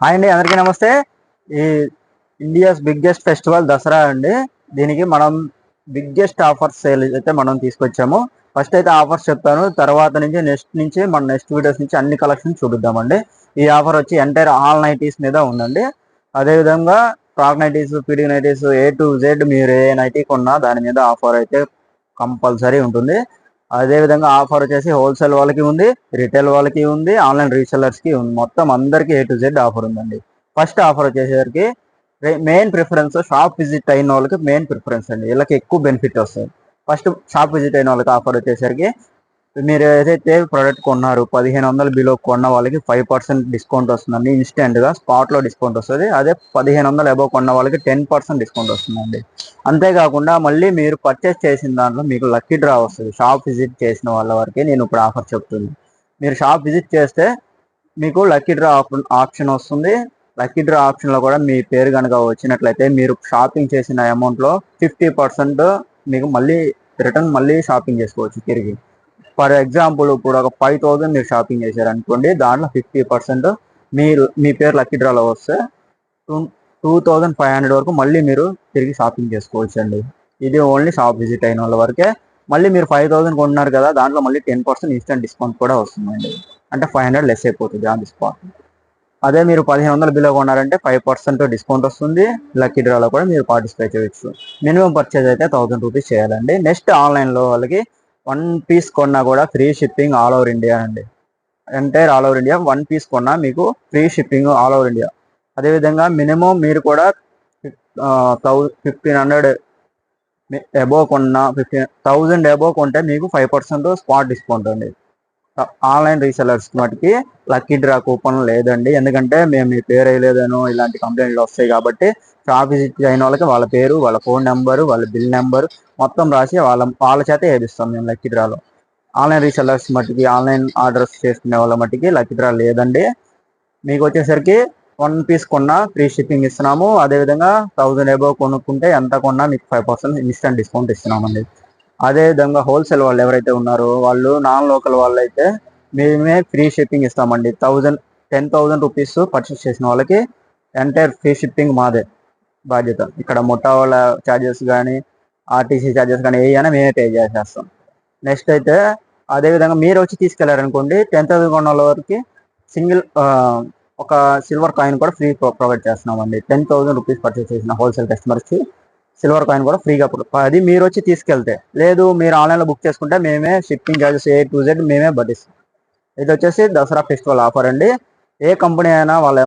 Hi అండి, అందరికీ నమస్తే. ఈ ఇండియాస్ బిగ్గెస్ట్ ఫెస్టివల్ దసరా అండి. దీనికి మనం బిగ్గెస్ట్ ఆఫర్స్ సేల్ అయితే మనం తీసుకొచ్చాము. ఫస్ట్ అయితే ఆఫర్స్ చెప్తాను, తర్వాత నుంచి నెక్స్ట్ వీడియోస్ నుంచి అన్ని కలెక్షన్ చూపిద్దామండి. ఈ ఆఫర్ వచ్చి ఎంటైర్ ఆల్ నైటీస్ మీద ఉందండి. అదేవిధంగా frock nighties, PD nighties, A to Z మీరు ఏ నైటీ కొన్నా దాని మీద ఆఫర్ అయితే కంపల్సరీ ఉంటుంది. అదేవిధంగా ఆఫర్ వచ్చేసి హోల్సేల్ వాళ్ళకి ఉంది, రిటైల్ వాళ్ళకి ఉంది, ఆన్లైన్ రీసెల్లర్స్కి ఉంది. మొత్తం అందరికీ A to Z ఆఫర్ ఉందండి. ఫస్ట్ ఆఫర్ వచ్చేసరికి మెయిన్ ప్రిఫరెన్స్ షాప్ విజిట్ అయిన వాళ్ళకి మెయిన్ ప్రిఫరెన్స్ అండి. వీళ్ళకి ఎక్కువ బెనిఫిట్ వస్తుంది. ఫస్ట్ షాప్ విజిట్ అయిన వాళ్ళకి ఆఫర్ వచ్చేసరికి మీరు ఏదైతే ప్రోడక్ట్ కొన్నారు 1500 బిలో కొన్న వాళ్ళకి 5% డిస్కౌంట్ వస్తుందండి. ఇన్స్టెంట్గా స్పాట్లో డిస్కౌంట్ వస్తుంది. అదే 1500 అబోవ్ కొన్న వాళ్ళకి 10% డిస్కౌంట్ వస్తుందండి. అంతేకాకుండా మళ్ళీ మీరు పర్చేస్ చేసిన దాంట్లో మీకు లక్కీ డ్రా వస్తుంది. షాప్ విజిట్ చేసిన వాళ్ళ వరకే నేను ఇప్పుడు ఆఫర్ చెప్తుంది. మీరు షాప్ విజిట్ చేస్తే మీకు లక్కీ డ్రా ఆప్షన్ వస్తుంది. లక్కీ డ్రా ఆప్షన్లో కూడా మీ పేరు కనుక వచ్చినట్లయితే మీరు షాపింగ్ చేసిన అమౌంట్లో 50% మీకు మళ్ళీ షాపింగ్ చేసుకోవచ్చు తిరిగి. ఫర్ ఎగ్జాంపుల్ ఇప్పుడు ఒక 5000 మీరు షాపింగ్ చేశారు అనుకోండి, దాంట్లో 50% మీ పేరు లక్కీ డ్రాలో వస్తే 2500 వరకు మళ్ళీ మీరు తిరిగి షాపింగ్ చేసుకోవచ్చు అండి. ఇది ఓన్లీ షాప్ విజిట్ అయిన వాళ్ళ వరకే. మళ్ళీ మీరు 5000 కొన్నారు కదా, దాంట్లో మళ్ళీ 10% ఇన్స్టెంట్ డిస్కౌంట్ కూడా వస్తుందండి. అంటే 500 లెస్ అయిపోతుంది ఆన్ ది స్పాట్. అదే మీరు 1500 బిలో కొన్నారంటే 5% డిస్కౌంట్ వస్తుంది. లక్కీ డ్రాలో కూడా మీరు పార్టిసిపేట్ చేయొచ్చు. మినిమం పర్చేజ్ అయితే 1000 రూపీస్ చేయాలండి. నెక్స్ట్ ఆన్లైన్లో వాళ్ళకి 1 పీస్ కొన్నా కూడా free shipping all over India అండి. Entire all over India 1 piece కొన్నా మీకు free shipping all over India. అదేవిధంగా మినిమం మీరు కూడా 1500 అబోవ్ కొన్నా 1000 అబోవ్ కొంటే మీకు 5% స్పాట్ డిస్కౌంట్ అండి. ఆన్లైన్ రీసెలర్స్ మటుకి లక్కీ డ్రా కూపన్ లేదండి. ఎందుకంటే మేము మీ పేరు వేయలేదనో ఇలాంటి కంప్లైంట్లు వస్తాయి కాబట్టి షాప్ విజిట్ అయిన వాళ్ళకి వాళ్ళ పేరు, వాళ్ళ ఫోన్ నెంబరు, వాళ్ళ బిల్ నెంబరు మొత్తం రాసి వాళ్ళ చేత వేపిస్తాం మేము లక్కీ డ్రాలో. ఆన్లైన్ రీసెలర్స్ మట్టికి, ఆన్లైన్ ఆర్డర్స్ చేసుకునే వాళ్ళ మట్టికి లక్కీ డ్రా లేదండి. మీకు వచ్చేసరికి 1 పీస్ కొన్నా ఫ్రీ షిప్పింగ్ ఇస్తున్నాము. అదేవిధంగా 1000 అబోవ్ కొనుక్కుంటే ఎంత కొన్నా మీకు 5% ఇన్స్టెంట్ డిస్కౌంట్ ఇస్తున్నామండి. అదేవిధంగా హోల్సేల్ వాళ్ళు ఎవరైతే ఉన్నారో వాళ్ళు నాన్ లోకల్ వాళ్ళు అయితే మేమే ఫ్రీ షిప్పింగ్ ఇస్తామండి. 10,000 రూపీస్ పర్చేస్ చేసిన వాళ్ళకి ఎంటైర్ ఫ్రీ షిప్పింగ్ మాదే బాధ్యత. ఇక్కడ ముఠా వాళ్ళ ఛార్జెస్ కానీ, ఆర్టీసీ ఛార్జెస్ కానీ ఏమైనా మేమే పే చేసేస్తాం. నెక్స్ట్ అయితే అదేవిధంగా మీరు వచ్చి తీసుకెళ్లారనుకోండి, 10,000 కొన్న వాళ్ళ వరకు సింగిల్ ఒక సిల్వర్ కాయిన్ కూడా ఫ్రీ ప్రొవైడ్ చేస్తున్నామండి. 10,000 రూపీస్ పర్చేస్ చేసిన హోల్సేల్ కస్టమర్స్కి సిల్వర్ కాయిన్ కూడా ఫ్రీగా. అది మీరు వచ్చి తీసుకెళ్తే, లేదు మీరు ఆన్లైన్లో బుక్ చేసుకుంటే మేమే shipping charges A to Z మేమే భరిస్తాం. ఇది వచ్చేసి దసరా ఫెస్టివల్ ఆఫర్ అండి. ఏ కంపెనీ అయినా వాళ్ళ